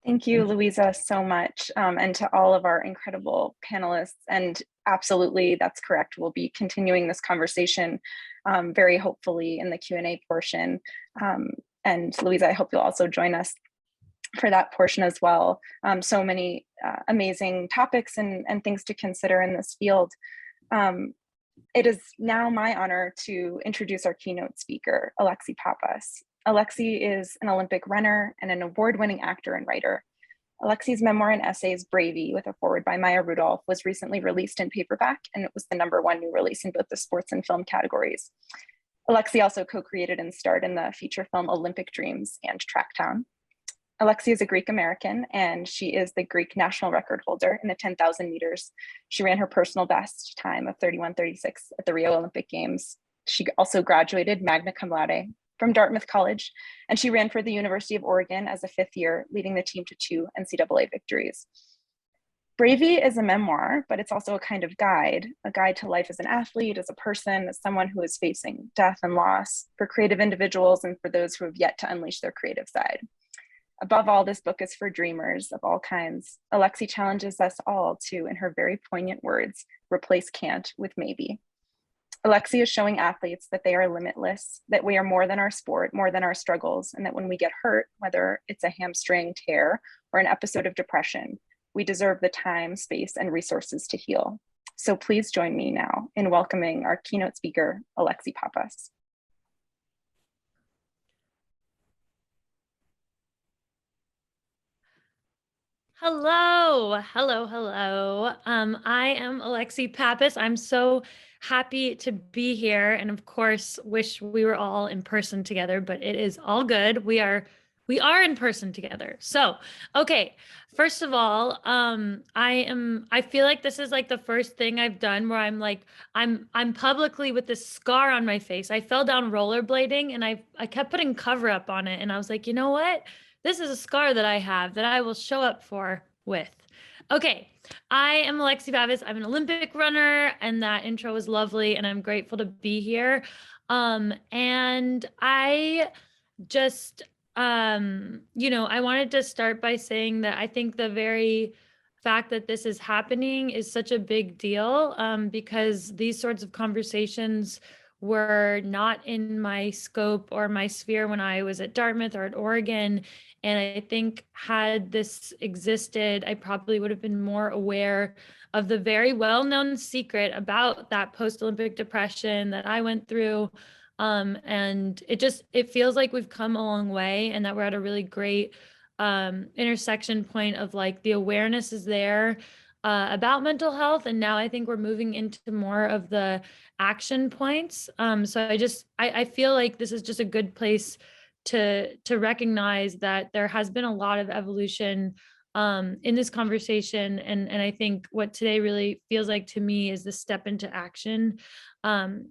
Thank you, Louisa, so much, and to all of our incredible panelists. And absolutely, that's correct. We'll be continuing this conversation very hopefully in the Q&A portion. And Louisa, I hope you'll also join us for that portion as well. So many amazing topics and things to consider in this field. It is now my honor to introduce our keynote speaker, Alexi Pappas. Alexi is an Olympic runner and an award-winning actor and writer. Alexi's memoir-in-essays, BRAVEY, with a foreword by Maya Rudolph, was recently released in paperback, and it was the #1 new release in both the sports and film categories. Alexi also co-created and starred in the feature film Olympic Dreams and TRACKTOWN. Alexi is a Greek American, and she is the Greek national record holder in the 10,000 meters. She ran her personal best time of 31:36 at the Rio Olympic Games. She also graduated magna cum laude from Dartmouth College, and she ran for the University of Oregon as a 5th year, leading the team to 2 NCAA victories. BRAVEY is a memoir, but it's also a kind of guide, a guide to life as an athlete, as a person, as someone who is facing death and loss, for creative individuals and for those who have yet to unleash their creative side. Above all, this book is for dreamers of all kinds. Alexi challenges us all to, in her very poignant words, replace can't with maybe. Alexi is showing athletes that they are limitless, that we are more than our sport, more than our struggles, and that when we get hurt, whether it's a hamstring tear or an episode of depression, we deserve the time, space, and resources to heal. So please join me now in welcoming our keynote speaker, Alexi Pappas. Hello. I am Alexi Pappas. I'm so happy to be here, and of course, wish we were all in person together, but it is all good. We are in person together. So, okay. First of all, I feel like this is like the first thing I've done where I'm publicly with this scar on my face. I fell down rollerblading and I kept putting cover up on it, and I was like, you know what? This is a scar that I have that I will show up for with. Okay, I am Alexi Pappas. I'm an Olympic runner, and that intro was lovely, and I'm grateful to be here. And I just, I wanted to start by saying that I think the very fact that this is happening is such a big deal, because these sorts of conversations were not in my scope or my sphere when I was at Dartmouth or at Oregon. And I think had this existed, I probably would have been more aware of the very well-known secret about that post-Olympic depression that I went through. And it feels like we've come a long way, and that we're at a really great intersection point of like the awareness is there about mental health. And now I think we're moving into more of the action points. So I feel like this is just a good place to recognize that there has been a lot of evolution in this conversation. And I think what today really feels like to me is the step into action.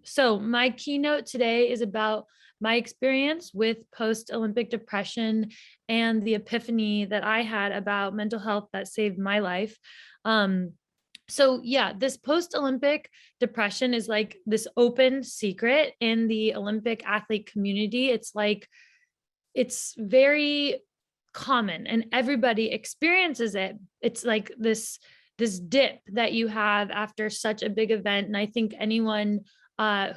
So my keynote today is about my experience with post-Olympic depression and the epiphany that I had about mental health that saved my life. So yeah, this post-Olympic depression is like this open secret in the Olympic athlete community. It's very common and everybody experiences it. It's like this dip that you have after such a big event. And I think anyone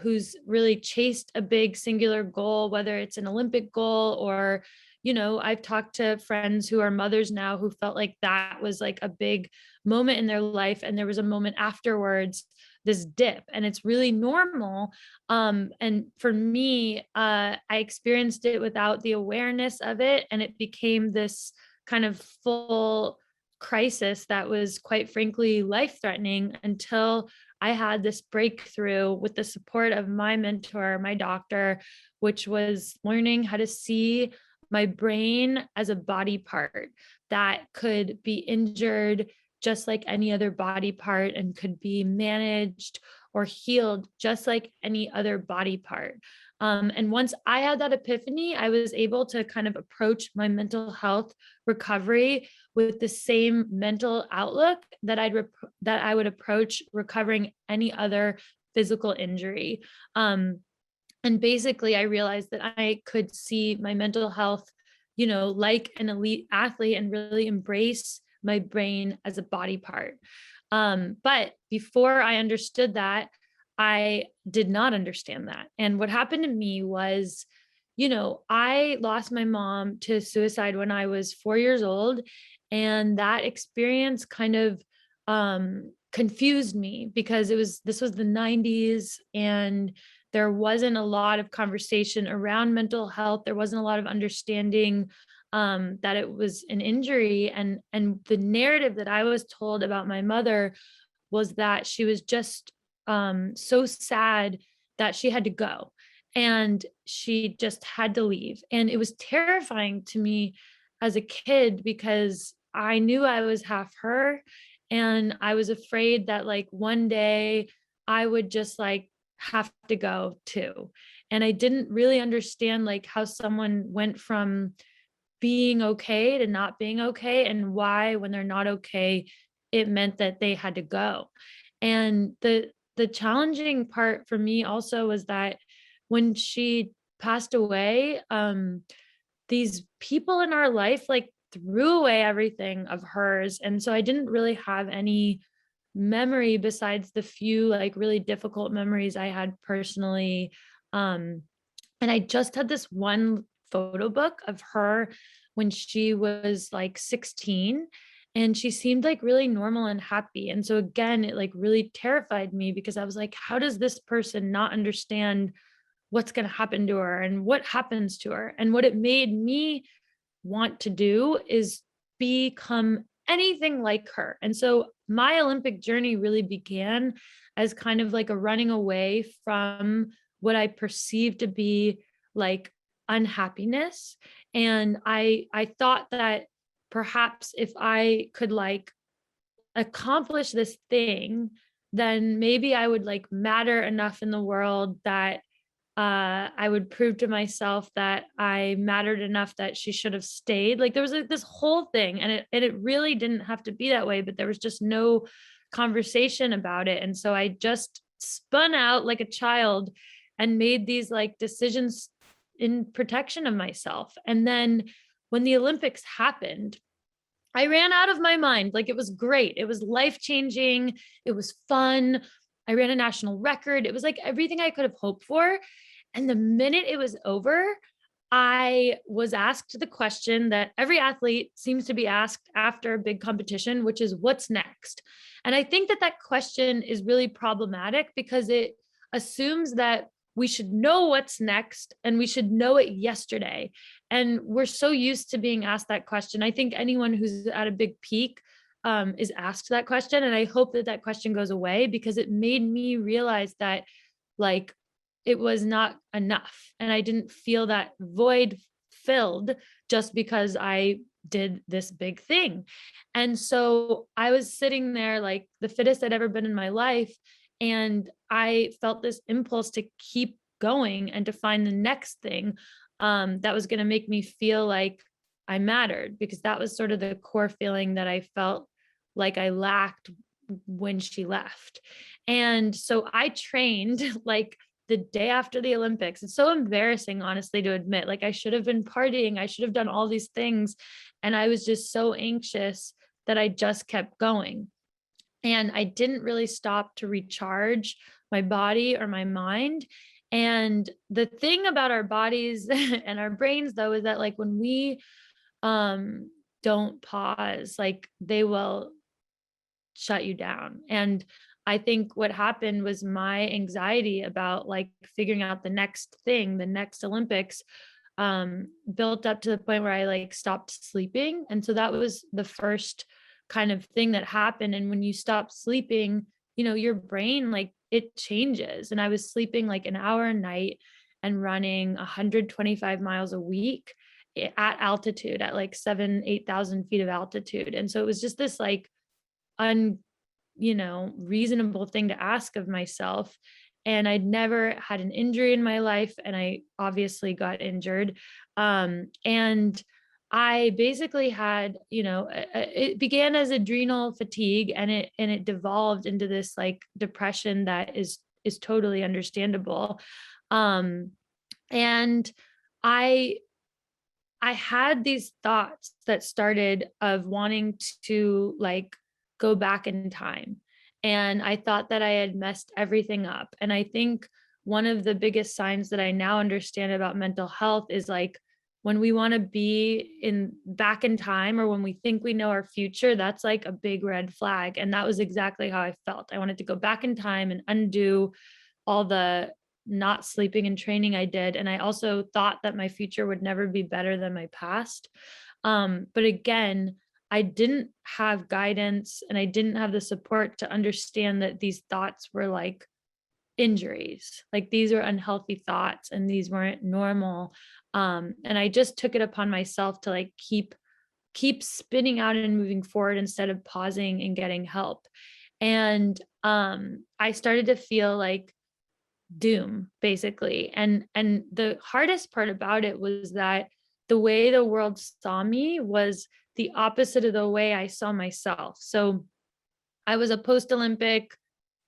who's really chased a big singular goal, whether it's an Olympic goal or, I've talked to friends who are mothers now who felt like that was like a big moment in their life. And there was a moment afterwards, this dip, and it's really normal. And for me, I experienced it without the awareness of it. And it became this kind of full crisis that was quite frankly life-threatening until I had this breakthrough with the support of my mentor, my doctor, which was learning how to see my brain as a body part that could be injured just like any other body part and could be managed or healed just like any other body part. And once I had that epiphany, I was able to kind of approach my mental health recovery with the same mental outlook that I would approach recovering any other physical injury. And basically, I realized that I could see my mental health like an elite athlete and really embrace my brain as a body part. But before I understood that, I did not understand that. And what happened to me was, I lost my mom to suicide when I was 4 years old. And that experience kind of confused me because this was the 90s, and there wasn't a lot of conversation around mental health. There wasn't a lot of understanding that it was an injury. And the narrative that I was told about my mother was that she was just so sad that she had to go, and she just had to leave. And it was terrifying to me as a kid because I knew I was half her, and I was afraid that like one day I would just like have to go too. And I didn't really understand like how someone went from being okay to not being okay, and why when they're not okay it meant that they had to go. And the challenging part for me also was that when she passed away, these people in our life like threw away everything of hers, and so I didn't really have any memory besides the few like really difficult memories I had personally. And I just had this one photo book of her when she was like 16, and she seemed like really normal and happy. And so again, it like really terrified me because I was like, how does this person not understand what's going to happen to her and what happens to her? And what it made me want to do is become anything like her. And so my Olympic journey really began as kind of like a running away from what I perceived to be like unhappiness. And I thought that perhaps if I could like accomplish this thing, then maybe I would like matter enough in the world that I would prove to myself that I mattered enough that she should have stayed. Like there was this whole thing, and it really didn't have to be that way, but there was just no conversation about it. And so I just spun out like a child and made these like decisions in protection of myself. And then when the Olympics happened, I ran out of my mind. Like it was great. It was life-changing. It was fun. I ran a national record. It was like everything I could have hoped for. And the minute it was over, I was asked the question that every athlete seems to be asked after a big competition, which is what's next? And I think that that question is really problematic because it assumes that we should know what's next and we should know it yesterday. And we're so used to being asked that question. I think anyone who's at a big peak is asked that question. And I hope that that question goes away because it made me realize that like it was not enough. And I didn't feel that void filled just because I did this big thing. And so I was sitting there like the fittest I'd ever been in my life. And I felt this impulse to keep going and to find the next thing that was going to make me feel like I mattered, because that was sort of the core feeling that I felt like I lacked when she left. And so I trained like the day after the Olympics. It's so embarrassing, honestly, to admit, like I should have been partying. I should have done all these things. And I was just so anxious that I just kept going. And I didn't really stop to recharge my body or my mind. And the thing about our bodies and our brains, though, is that like when we don't pause, like they will shut you down. And I think what happened was my anxiety about like figuring out the next thing, the next Olympics, built up to the point where I like stopped sleeping. And so that was the first kind of thing that happened. And when you stop sleeping, your brain, like it changes. And I was sleeping like an hour a night and running 125 miles a week at altitude, at like 8,000 feet of altitude. And so it was just this like reasonable thing to ask of myself. And I'd never had an injury in my life, and I obviously got injured. And I basically had, it began as adrenal fatigue, and it devolved into this like depression that is totally understandable. And I I had these thoughts that started of wanting to like go back in time. And I thought that I had messed everything up. And I think one of the biggest signs that I now understand about mental health is like when we want to be in back in time, or when we think we know our future, that's like a big red flag. And that was exactly how I felt. I wanted to go back in time and undo all the not sleeping and training I did. And I also thought that my future would never be better than my past. But again, I didn't have guidance and I didn't have the support to understand that these thoughts were like injuries. Like these are unhealthy thoughts and these weren't normal. And I just took it upon myself to like keep spinning out and moving forward instead of pausing and getting help. And I started to feel like doom basically. And the hardest part about it was that the way the world saw me was the opposite of the way I saw myself. So I was a post-Olympic,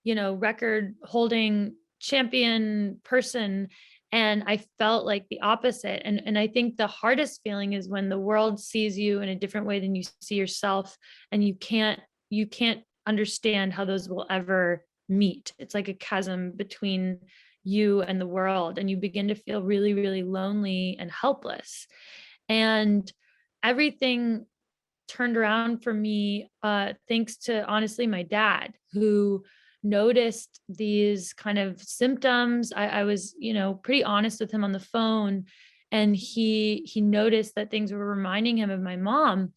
record holding champion person, and I felt like the opposite. And I think the hardest feeling is when the world sees you in a different way than you see yourself, and you can't understand how those will ever meet. It's like a chasm between you and the world, and you begin to feel really, really lonely and helpless. And everything turned around for me, thanks to honestly my dad, who noticed these kind of symptoms. I was, pretty honest with him on the phone, and he noticed that things were reminding him of my mom,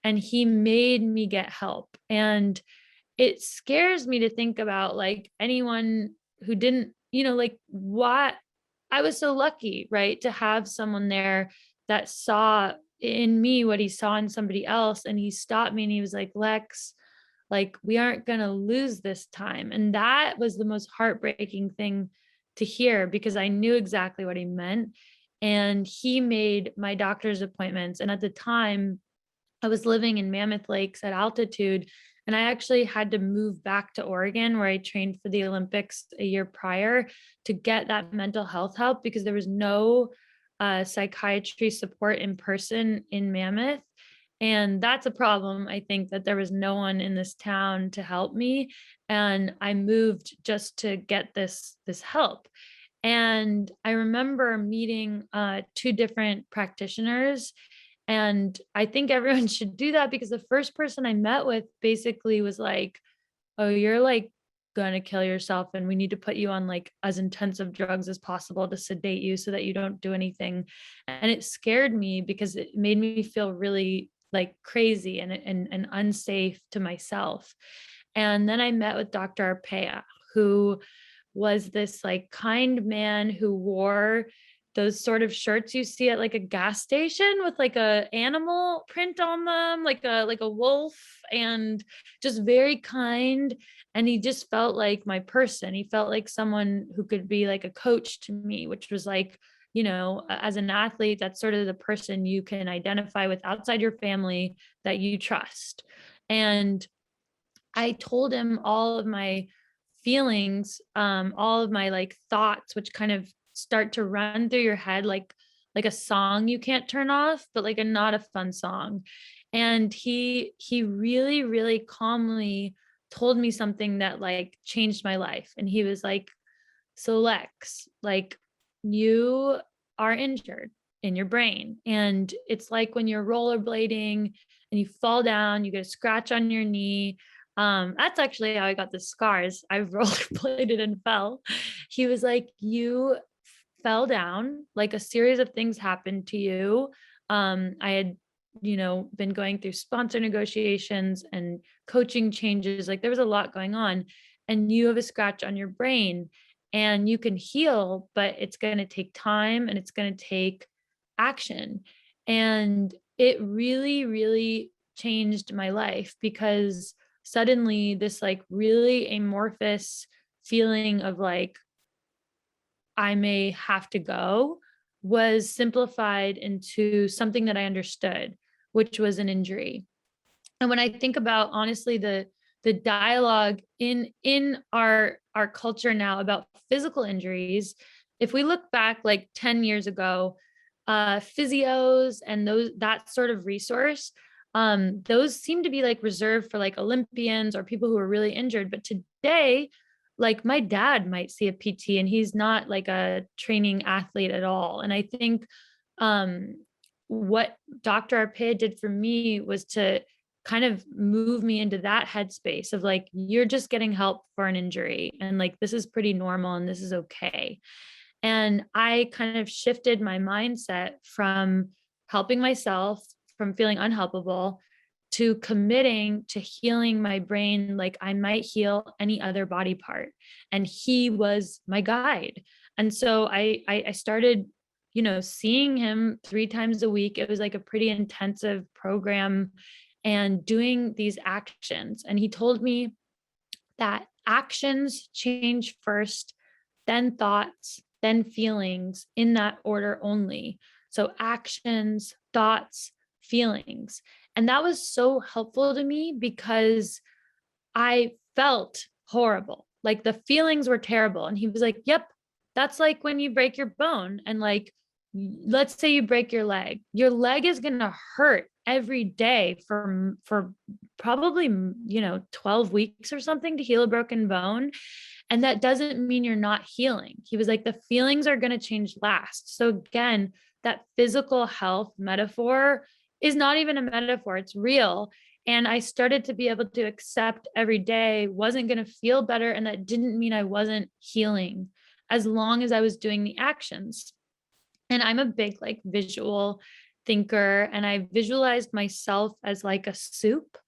and he made me get help. And it scares me to think about like anyone who didn't, like what I was so lucky, right, to have someone there that saw in me what he saw in somebody else. And he stopped me and he was like, Lex, like, we aren't going to lose this time. And that was the most heartbreaking thing to hear, because I knew exactly what he meant. And he made my doctor's appointments. And at the time, I was living in Mammoth Lakes at altitude, and I actually had to move back to Oregon, where I trained for the Olympics a year prior, to get that mental health help, because there was no psychiatry support in person in Mammoth. And that's a problem. I think that there was no one in this town to help me. And I moved just to get this help. And I remember meeting two different practitioners. And I think everyone should do that, because the first person I met with basically was like, oh, you're like going to kill yourself, and we need to put you on like as intensive drugs as possible to sedate you so that you don't do anything. And it scared me because it made me feel really like crazy and unsafe to myself. And then I met with Dr. Arpaia, who was this like kind man who wore those sort of shirts you see at like a gas station with like a animal print on them, like a wolf, and just very kind. And he just felt like my person. He felt like someone who could be like a coach to me, which was like, as an athlete, that's sort of the person you can identify with outside your family that you trust. And I told him all of my feelings, all of my like thoughts, which kind of start to run through your head like a song you can't turn off, but like a not a fun song. And he really, really calmly told me something that like changed my life. And he was like, so Lex, like, you are injured in your brain. And it's like when you're rollerblading and you fall down, you get a scratch on your knee. That's actually how I got the scars. I rollerbladed and fell. He was like, you fell down, like a series of things happened to you. I had, been going through sponsor negotiations and coaching changes. Like there was a lot going on, and you have a scratch on your brain, and you can heal, but it's going to take time and it's going to take action. And it really, really changed my life, because suddenly this like really amorphous feeling of like, I may have to go, was simplified into something that I understood, which was an injury. And when I think about honestly the dialogue in our culture now about physical injuries, if we look back like 10 years ago, physios and that sort of resource, those seem to be like reserved for like Olympians or people who are really injured. But today, like my dad might see a PT and he's not like a training athlete at all. And I think um, what Dr. Arpaia did for me was to kind of move me into that headspace of like, you're just getting help for an injury and like this is pretty normal and this is okay. And I kind of shifted my mindset from helping myself, from feeling unhelpable, to committing to healing my brain like I might heal any other body part. And he was my guide. And so I started, seeing him 3 times a week. It was like a pretty intensive program and doing these actions. And he told me that actions change first, then thoughts, then feelings, in that order only. So actions, thoughts, feelings. And that was so helpful to me because I felt horrible. Like the feelings were terrible. And he was like, yep, that's like when you break your bone. And like, let's say you break your leg is going to hurt every day for probably 12 weeks or something to heal a broken bone. And that doesn't mean you're not healing. He was like, the feelings are going to change last. So again, that physical health metaphor is not even a metaphor, it's real. And I started to be able to accept every day wasn't going to feel better. And that didn't mean I wasn't healing as long as I was doing the actions. And I'm a big like visual thinker, and I visualized myself as like a soup,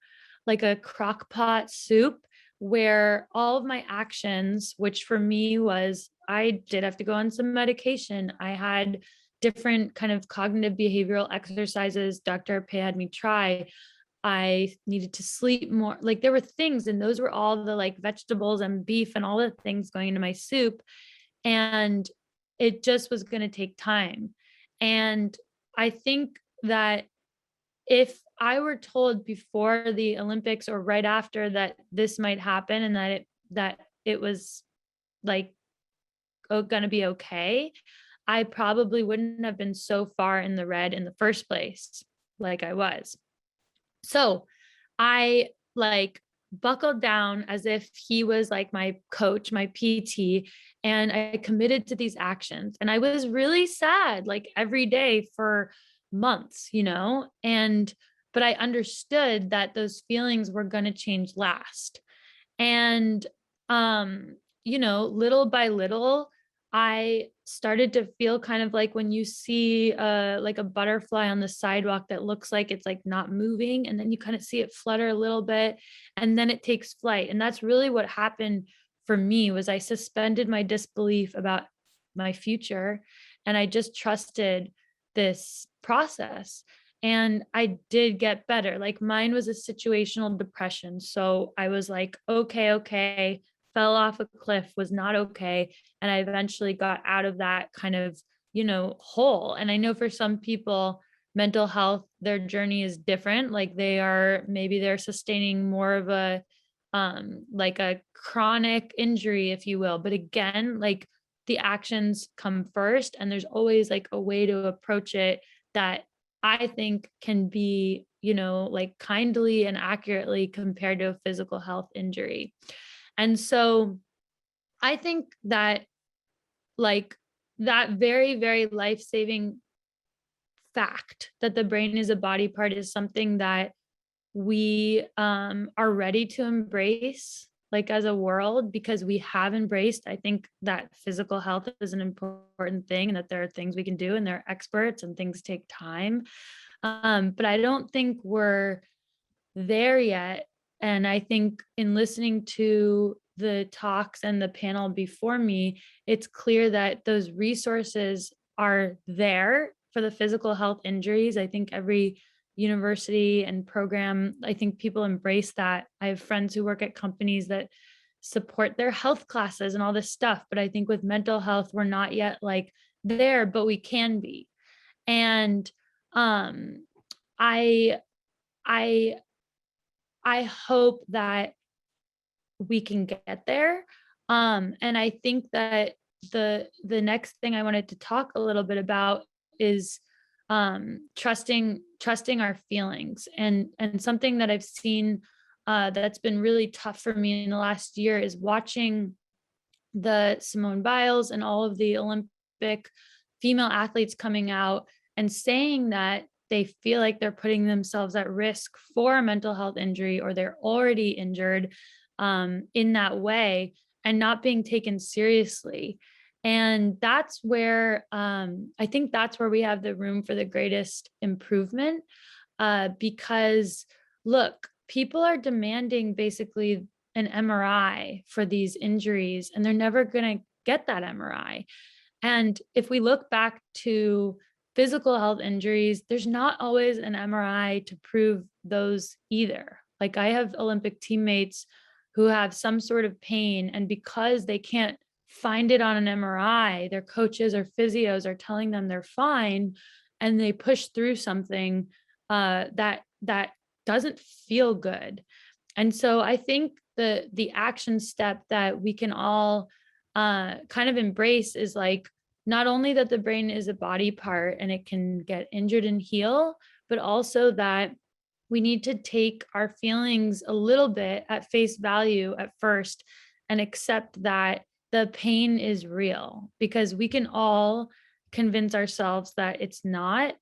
like a crock pot soup, where all of my actions, which for me was, I did have to go on some medication. I had different kind of cognitive behavioral exercises Dr. Pei had me try. I needed to sleep more. Like there were things, and those were all the like vegetables and beef and all the things going into my soup. And it just was going to take time. And I think that if I were told before the Olympics or right after that this might happen and that it was like going to be okay, I probably wouldn't have been so far in the red in the first place like I was. So I like buckled down as if he was like my coach, my PT, and I committed to these actions. And I was really sad like every day for months, but I understood that those feelings were going to change last. And little by little, I started to feel kind of like when you see like a butterfly on the sidewalk that looks like it's like not moving, and then you kind of see it flutter a little bit and then it takes flight. And that's really what happened for me. Was I suspended my disbelief about my future and I just trusted this process. And I did get better. Like mine was a situational depression. So I was like, okay, fell off a cliff, was not okay. And I eventually got out of that kind of, hole. And I know for some people, mental health, their journey is different. Like maybe they're sustaining more of a, like a chronic injury, if you will. But again, like the actions come first, and there's always like a way to approach it that I think can be, like kindly and accurately compared to a physical health injury. And so I think that like that very, very life-saving fact that the brain is a body part is something that we are ready to embrace like as a world, because we have embraced, I think, that physical health is an important thing and that there are things we can do and they're experts and things take time. But I don't think we're there yet. And I think in listening to the talks and the panel before me, it's clear that those resources are there for the physical health injuries. I think every university and program, I think people embrace that. I have friends who work at companies that support their health classes and all this stuff. But I think with mental health, we're not yet like there, but we can be. And I hope that we can get there. And I think that the next thing I wanted to talk a little bit about is trusting our feelings. And something that I've seen that's been really tough for me in the last year is watching the Simone Biles and all of the Olympic female athletes coming out and saying that they feel like they're putting themselves at risk for a mental health injury, or they're already injured in that way, and not being taken seriously. And that's where I think that's where we have the room for the greatest improvement, because look, people are demanding basically an MRI for these injuries, and they're never going to get that MRI. And if we look back to physical health injuries, there's not always an MRI to prove those either. Like, I have Olympic teammates who have some sort of pain, and because they can't find it on an MRI, their coaches or physios are telling them they're fine, and they push through something that doesn't feel good. And so I think the action step that we can all kind of embrace is like, not only that the brain is a body part and it can get injured and heal, but also that we need to take our feelings a little bit at face value at first and accept that the pain is real, because we can all convince ourselves that it's not.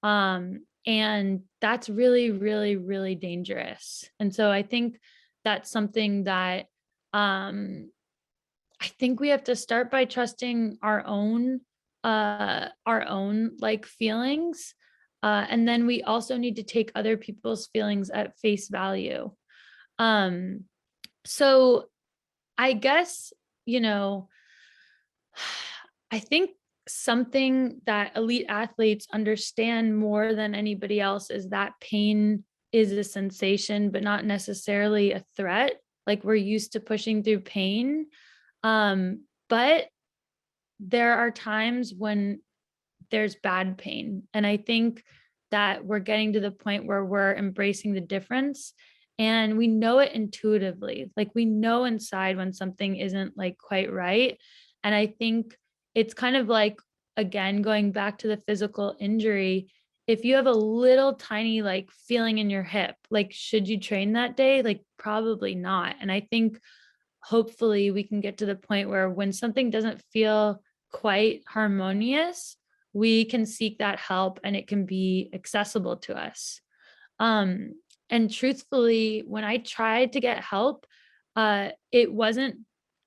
And that's really, really, really dangerous. And so I think that's something that I think we have to start by trusting our own like feelings. And then we also need to take other people's feelings at face value. So I guess, I think something that elite athletes understand more than anybody else is that pain is a sensation, but not necessarily a threat. Like, we're used to pushing through pain. But there are times when there's bad pain. And I think that we're getting to the point where we're embracing the difference, and we know it intuitively. Like, we know inside when something isn't like quite right. And I think it's kind of like, again, going back to the physical injury, if you have a little tiny like feeling in your hip, like, should you train that day? Like, probably not. And I think hopefully we can get to the point where when something doesn't feel quite harmonious, we can seek that help and it can be accessible to us. And truthfully, when I tried to get help, it wasn't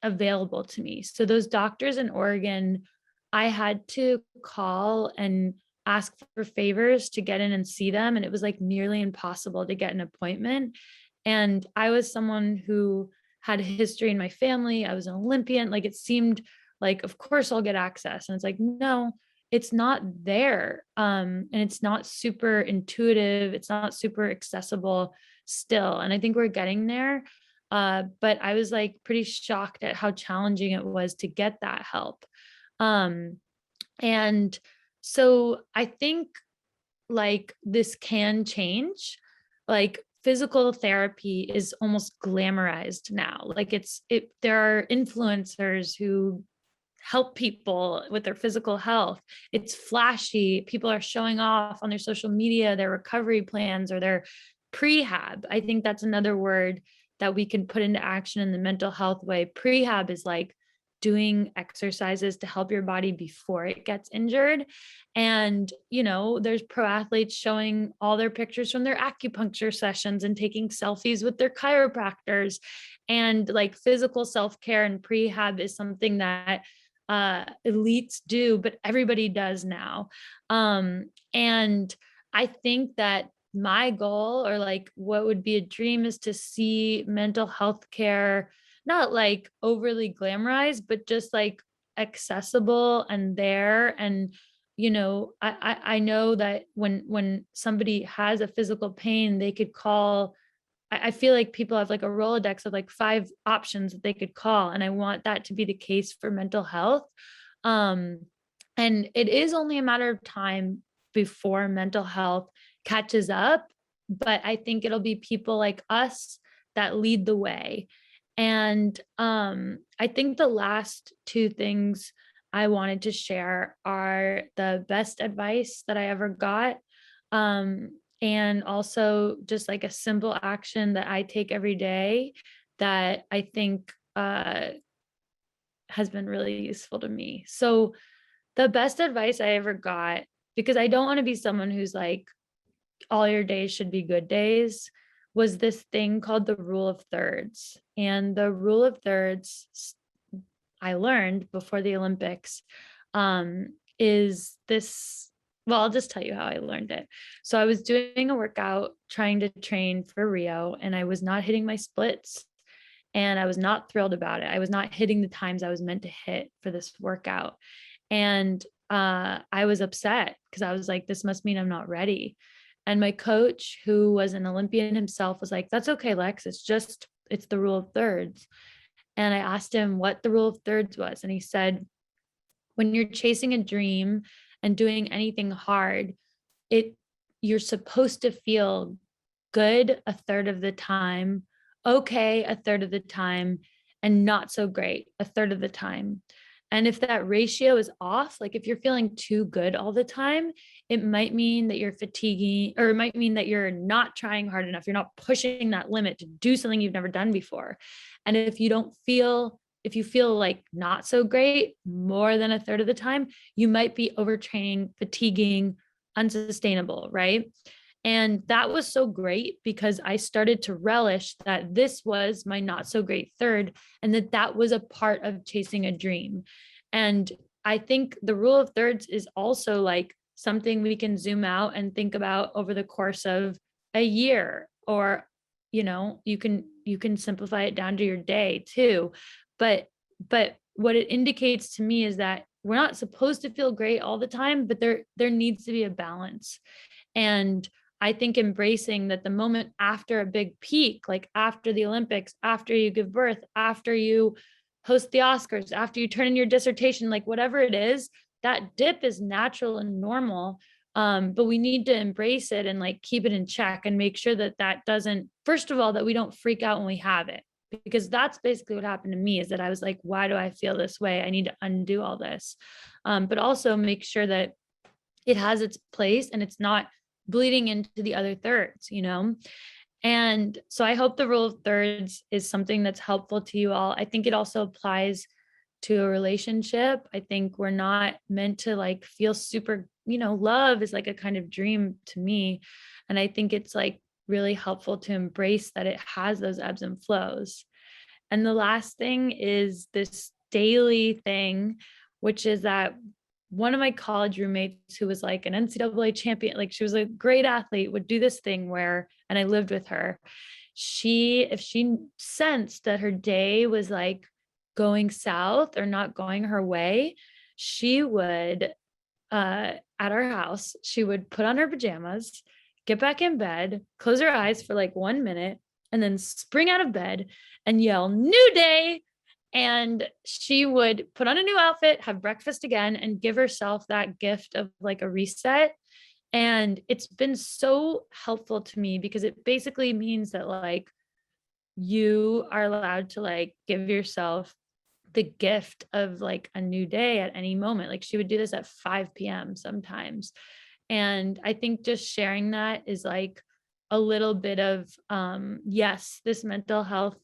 available to me. So those doctors in Oregon, I had to call and ask for favors to get in and see them. And it was like nearly impossible to get an appointment. And I was someone who had a history in my family. I was an Olympian. Like, it seemed like, of course I'll get access. And it's like, no, it's not there. And it's not super intuitive. It's not super accessible still. And I think we're getting there. But I was like pretty shocked at how challenging it was to get that help. And so I think like this can change. Like, physical therapy is almost glamorized now. Like, there are influencers who help people with their physical health. It's flashy. People are showing off on their social media, their recovery plans or their prehab. I think that's another word that we can put into action in the mental health way. Prehab is like doing exercises to help your body before it gets injured. And, there's pro athletes showing all their pictures from their acupuncture sessions and taking selfies with their chiropractors. And like, physical self-care and prehab is something that elites do, but everybody does now. And I think that my goal, or like what would be a dream, is to see mental health care not like overly glamorized, but just like accessible and there. And I know that when somebody has a physical pain, they could call. I feel like people have like a Rolodex of like 5 options that they could call, and I want that to be the case for mental health. And it is only a matter of time before mental health catches up, but I think it'll be people like us that lead the way. And I think the last 2 things I wanted to share are the best advice that I ever got. And also just like a simple action that I take every day that I think has been really useful to me. So the best advice I ever got, because I don't want to be someone who's like, all your days should be good days, was this thing called the rule of thirds. And the rule of thirds I learned before the Olympics is this. Well, I'll just tell you how I learned it. So I was doing a workout trying to train for Rio, and I was not hitting my splits, and I was not thrilled about it. I was not hitting the times I was meant to hit for this workout. And I was upset because I was like, this must mean I'm not ready. And my coach, who was an Olympian himself, was like, that's okay, Lex. It's the rule of thirds. And I asked him what the rule of thirds was. And he said, when you're chasing a dream and doing anything hard, you're supposed to feel good a third of the time, okay a third of the time, and not so great a third of the time. And if that ratio is off, like if you're feeling too good all the time, it might mean that you're fatiguing, or it might mean that you're not trying hard enough. You're not pushing that limit to do something you've never done before. And if you feel like not so great more than a third of the time, you might be overtraining, fatiguing, unsustainable, right? And that was so great because I started to relish that this was my not so great third, and that was a part of chasing a dream. And I think the rule of thirds is also like something we can zoom out and think about over the course of a year, or you can simplify it down to your day too. But what it indicates to me is that we're not supposed to feel great all the time, but there needs to be a balance. And I think embracing that the moment after a big peak, like after the Olympics, after you give birth, after you host the Oscars, after you turn in your dissertation, like whatever it is, that dip is natural and normal. But we need to embrace it and like keep it in check and make sure that doesn't, first of all, that we don't freak out when we have it, because that's basically what happened to me, is that I was like, why do I feel this way? I need to undo all this. But also make sure that it has its place and it's not bleeding into the other thirds. And so I hope the rule of thirds is something that's helpful to you all. I think it also applies to a relationship. I think we're not meant to like feel super, love is like a kind of dream to me. And I think it's like really helpful to embrace that it has those ebbs and flows. And the last thing is this daily thing, which is that one of my college roommates, who was like an NCAA champion, like she was a great athlete, would do this thing where, and I lived with her, if she sensed that her day was like going south or not going her way, she would, at our house, she would put on her pajamas, get back in bed, close her eyes for like 1 minute, and then spring out of bed and yell, "New day." And she would put on a new outfit, have breakfast again, and give herself that gift of like a reset. And it's been so helpful to me because it basically means that like you are allowed to like give yourself the gift of like a new day at any moment. Like she would do this at 5 p.m. sometimes. And I think just sharing that is like a little bit of, yes, this mental health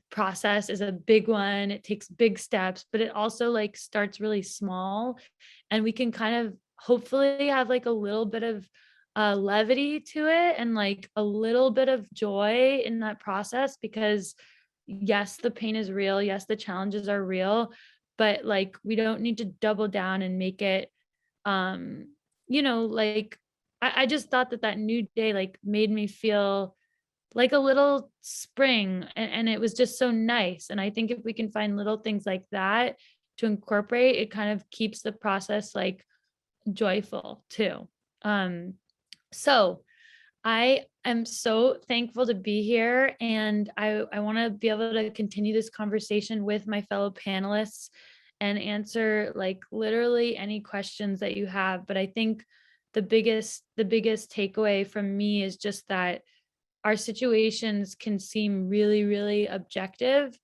process is a big one. It takes big steps, but it also like starts really small, and we can kind of hopefully have like a little bit of levity to it and like a little bit of joy in that process, because yes, the pain is real. Yes, the challenges are real, but like we don't need to double down and make it, like I just thought that new day like made me feel like a little spring, and it was just so nice. And I think if we can find little things like that to incorporate, it kind of keeps the process like joyful too. So I am so thankful to be here, and I want to be able to continue this conversation with my fellow panelists and answer like literally any questions that you have. But I think the biggest takeaway from me is just that our situations can seem really, really objective,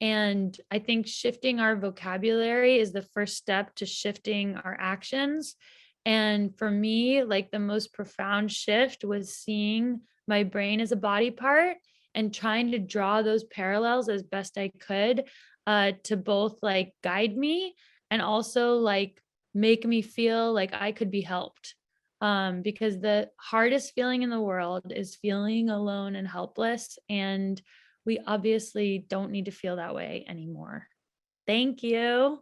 And I think shifting our vocabulary is the first step to shifting our actions. And for me, like the most profound shift was seeing my brain as a body part and trying to draw those parallels as best I could, to both like guide me and also like make me feel like I could be helped. Because the hardest feeling in the world is feeling alone and helpless. And we obviously don't need to feel that way anymore. Thank you.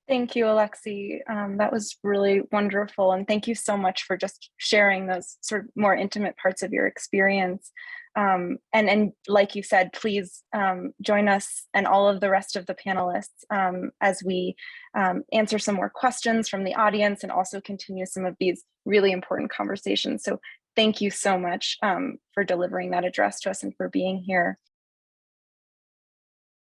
Thank you, Alexi. That was really wonderful. And thank you so much for just sharing those sort of more intimate parts of your experience. And like you said, please join us and all of the rest of the panelists as we answer some more questions from the audience and also continue some of these really important conversations. So thank you so much for delivering that address to us and for being here.